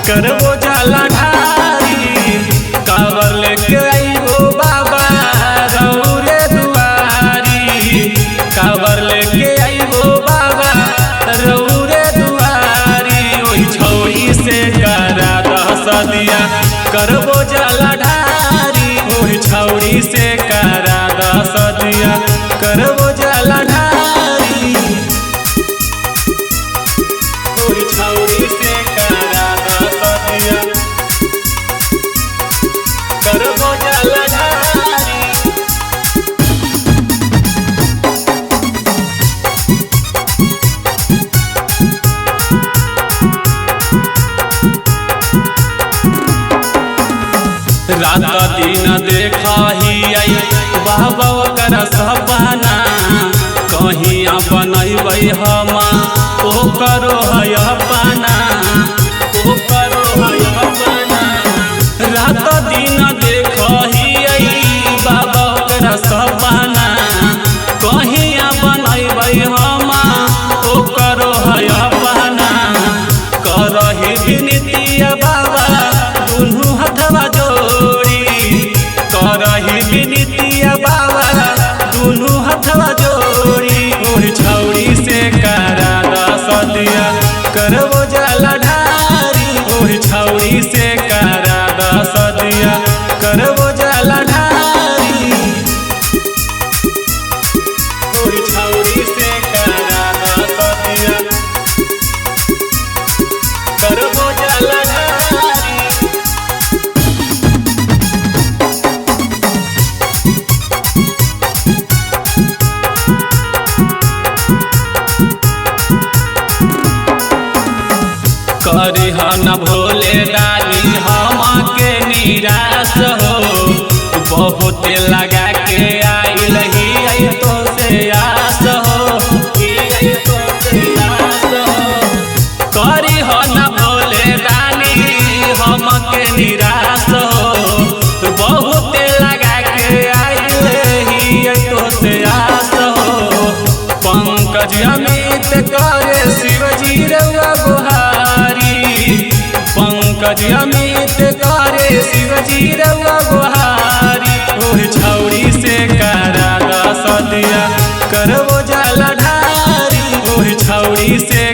करबो जाला ढारी कावर लेके आइबो बाबा रौरे दुआरी। कावर लेके आइबो बाबा रौरे दुआरी। ओही छौरी से करा दस दिया करबो जाला ढारी। ओही छौरी से करा दस दिया करबो जाला ढारी। ओही छौरी से करा दस दिया करबो जाला ढारी। रात दिन देखही आई बाबा कर सपना कहीं बनैबै हम ओ करो है अपना ओ करो है अपना। रात दिन देखही आई बाबा कर सपना कहीं बनैबै हम ओ करो है अपना। करही विनतिया बाबा दुनू हथवा जोड़ी। करही विनतिया बाबा दुनू हथवा जोड़ी। ओही छौरी से करा दस दिया करबो जाला ढारी। ओही छौरी से करा दस दिया करबो जाला ढारी। ओही छौरी से करा दस दिया करबो जाला ढारी। करिह न भोले डाली हम के निराश हो। बहुत लगा के आइल ही तो से आस हो। करिह न भोले डाली हम के निराश हो। बहुत लगा के आइल ही तो से आस हो। पंकज अमित करे शिवजी रउआ गोहारी। पंकज अमित करे शिवजी रउआ गोहारी। ओही छौरी से करा दस दिया करबो जाला ढारी। ओही छौरी से